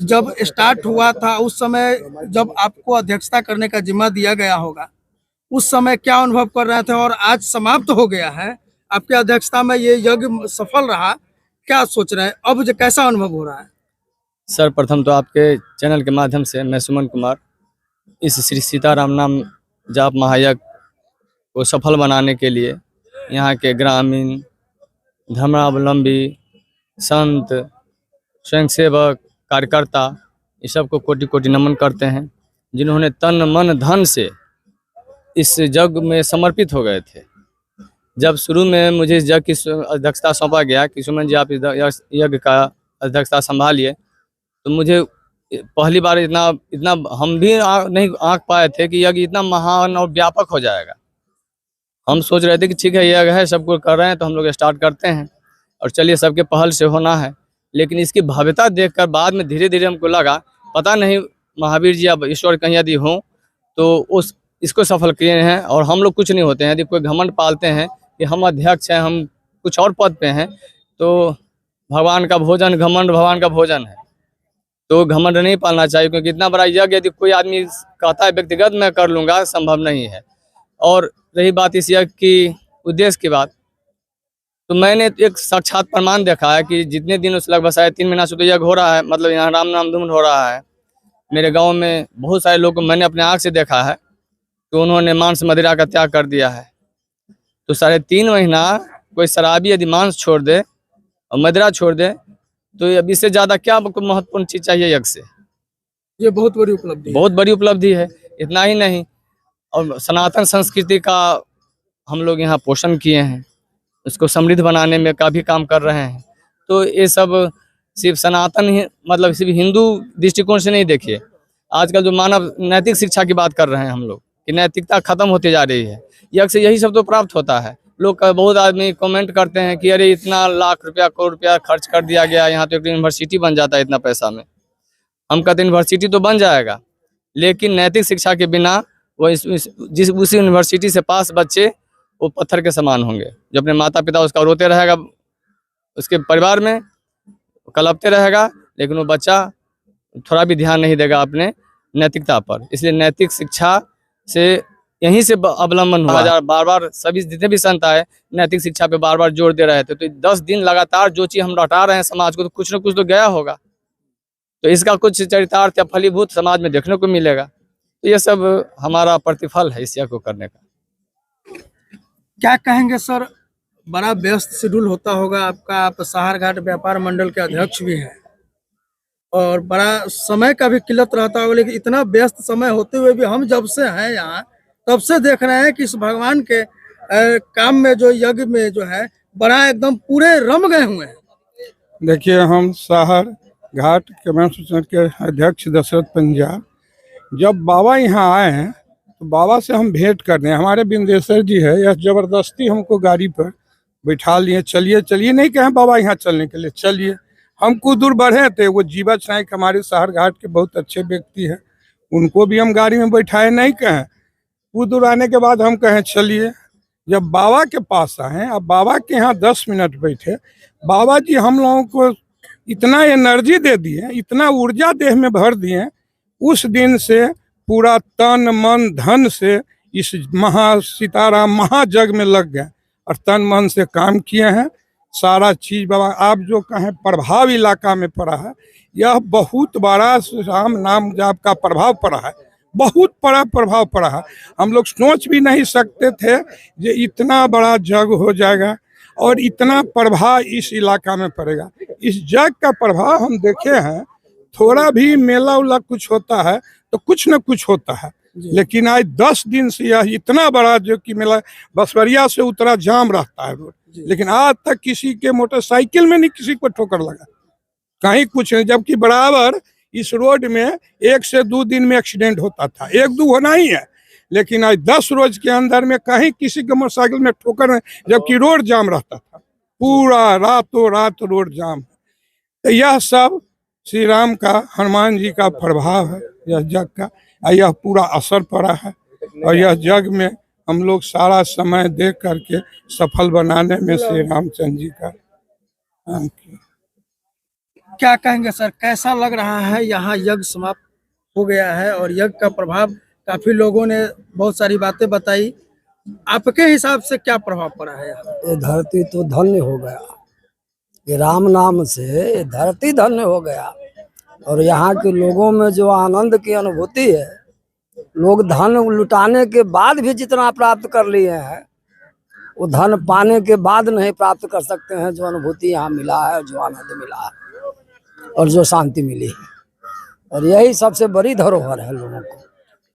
जब स्टार्ट हुआ था उस समय जब आपको अध्यक्षता करने का जिम्मा दिया गया होगा, उस समय क्या अनुभव कर रहे थे और आज समाप्त हो गया है, आपकी अध्यक्षता में ये यज्ञ सफल रहा, क्या सोच रहे हैं? अब जो कैसा अनुभव हो रहा है? सर्वप्रथम तो आपके चैनल के माध्यम से मैं सुमन कुमार इस श्री सीताराम नाम जाप महायज्ञ को सफल बनाने के लिए यहाँ के ग्रामीण धर्मावलंबी संत स्वयंसेवक कार्यकर्ता इस सब को कोटि कोटि नमन करते हैं, जिन्होंने तन मन धन से इस यज्ञ में समर्पित हो गए थे। जब शुरू में मुझे इस यज्ञ की अध्यक्षता सौंपा गया कि सुमन जी आप इस यज्ञ का अध्यक्षता संभालिए, तो मुझे पहली बार इतना हम भी नहीं आंक पाए थे कि यज्ञ इतना महान और व्यापक हो जाएगा। हम सोच रहे थे कि ठीक है यज्ञ है, सब कुछ कर रहे हैं तो हम लोग स्टार्ट करते हैं और चलिए सबके पहल से होना है। लेकिन इसकी भव्यता देखकर बाद में धीरे धीरे हमको लगा पता नहीं महावीर जी अब ईश्वर कहीं यदि हों तो इसको सफल किए हैं और हम लोग कुछ नहीं होते हैं। यदि कोई घमंड पालते हैं कि हम अध्यक्ष हैं, हम कुछ और पद पे हैं, तो भगवान का भोजन घमंड भगवान का भोजन है, तो घमंड नहीं पालना चाहिए। क्योंकि इतना बड़ा यज्ञ यदि कोई आदमी कहता है व्यक्तिगत मैं कर लूँगा, संभव नहीं है। और रही बात इस यज्ञ की उद्देश्य की बात, तो मैंने एक साक्षात प्रमाण देखा है कि जितने दिन उस लगभग 3.5 महीना से तो यज्ञ हो रहा है, मतलब यहाँ राम नाम धूम हो रहा है। मेरे गांव में बहुत सारे लोग को मैंने अपने आँख से देखा है तो उन्होंने मांस मदिरा का त्याग कर दिया है। तो 3.5 महीना कोई शराबी यदि मांस छोड़ दे और मदिरा छोड़ दे तो अब इससे ज़्यादा क्या महत्वपूर्ण चीज़ चाहिए यज्ञ से? ये बहुत बड़ी उपलब्धि, बहुत बड़ी उपलब्धि है। इतना ही नहीं, और सनातन संस्कृति का हम लोग यहाँ पोषण किए हैं, उसको समृद्ध बनाने में का भी काम कर रहे हैं। तो ये सब सिर्फ सनातन ही मतलब सिर्फ हिंदू दृष्टिकोण से नहीं देखिए, आजकल जो मानव नैतिक शिक्षा की बात कर रहे हैं हम लोग कि नैतिकता खत्म होती जा रही है, यज्ञ से यही सब तो प्राप्त होता है। लोग बहुत आदमी कमेंट करते हैं कि अरे इतना लाख रुपया करोड़ रुपया खर्च कर दिया गया, यहाँ तो एक यूनिवर्सिटी बन जाता है इतना पैसा में। हम कहते हैं यूनिवर्सिटी तो बन जाएगा, लेकिन नैतिक शिक्षा के बिना वो उस यूनिवर्सिटी से पास बच्चे वो पत्थर के समान होंगे। जो अपने माता पिता उसका रोते रहेगा, उसके परिवार में कलपते रहेगा, लेकिन वो बच्चा थोड़ा भी ध्यान नहीं देगा अपने नैतिकता पर। इसलिए नैतिक शिक्षा से यहीं से अवलंबन हुआ। बार बार सभी जितने भी संत आए नैतिक शिक्षा पे बार बार जोर दे रहे थे। तो 10 दिन लगातार जो चीज़ हम लौटा रहे हैं समाज को, तो कुछ न कुछ तो गया होगा, तो इसका कुछ चरितार्थ या फलीभूत समाज में देखने को मिलेगा। तो ये सब हमारा प्रतिफल है इस यज्ञ को करने का। क्या कहेंगे सर? बड़ा व्यस्त शेड्यूल होता होगा आपका, आप सहार घाट व्यापार मंडल के अध्यक्ष भी हैं और बड़ा समय का भी किल्लत रहता होगा, लेकिन इतना व्यस्त समय होते हुए भी हम जब से हैं यहाँ तब से देख रहे हैं कि इस भगवान के काम में जो यज्ञ में जो है बड़ा एकदम पूरे रम गए हुए हैं। देखिए, हम सहार घाट कमेटी के अध्यक्ष दशरथ पंजाब, जब बाबा यहाँ आए हैं तो बाबा से हम भेंट करने, हमारे बिंदेश्वर जी है, यह जबरदस्ती हमको गाड़ी पर बैठा लिए, चलिए चलिए नहीं कहें बाबा यहाँ चलने के लिए, चलिए। हम कुछ दूर बढ़े थे, वो जीवच नायक हमारे सहार घाट के बहुत अच्छे व्यक्ति हैं, उनको भी हम गाड़ी में बैठाए, नहीं कहें। कुछ दूर आने के बाद हम कहें चलिए। जब बाबा के पास आए, अब बाबा के यहाँ 10 मिनट बैठे, बाबा जी हम लोगों को इतना एनर्जी दे दिए, इतना ऊर्जा देह में भर दिए, उस दिन से पूरा तन मन धन से इस सीताराम महायज्ञ में लग गए और तन मन से काम किए हैं। सारा चीज बाबा आप जो कहें प्रभाव इलाका में पड़ा है, यह बहुत बड़ा राम नाम जाप का प्रभाव पड़ा है, बहुत बड़ा प्रभाव पड़ा है। हम लोग सोच भी नहीं सकते थे कि इतना बड़ा यज्ञ हो जाएगा और इतना प्रभाव इस इलाका में पड़ेगा। इस यज्ञ का प्रभाव हम देखे हैं, थोड़ा भी मेला उला कुछ होता है तो कुछ न कुछ होता है, लेकिन आज 10 दिन से यह इतना बड़ा जो कि मेला, बसवरिया से उतरा जाम रहता है रोड, लेकिन आज तक किसी के मोटरसाइकिल में नहीं किसी को ठोकर लगा, कहीं कुछ नहीं। जबकि बराबर इस रोड में 1 से 2 दिन में एक्सीडेंट होता था, 1-2 होना ही है, लेकिन आज 10 रोज के अंदर में कहीं किसी के मोटरसाइकिल में ठोकर नहीं, जबकि रोड जाम रहता था, पूरा रातों रात रोड जाम। तो यह सब श्री राम का, हनुमान जी का प्रभाव है यह यज्ञ का, यह पूरा असर पड़ा है और यह यज्ञ में हम लोग सारा समय दे करके सफल बनाने में श्री रामचंद्र जी का काम किया। क्या कहेंगे सर, कैसा लग रहा है? यहाँ यज्ञ समाप्त हो गया है और यज्ञ का प्रभाव, काफी लोगों ने बहुत सारी बातें बताई, आपके हिसाब से क्या प्रभाव पड़ा है यहाँ? ये धरती तो धन्य हो गया, ये राम नाम से ये धरती धन्य हो गया। और यहाँ के लोगों में जो आनंद की अनुभूति है, लोग धन लुटाने के बाद भी जितना प्राप्त कर लिए हैं, वो धन पाने के बाद नहीं प्राप्त कर सकते हैं। जो अनुभूति यहाँ मिला है, जो आनंद मिला है और जो शांति मिली है, और यही सबसे बड़ी धरोहर है लोगों को।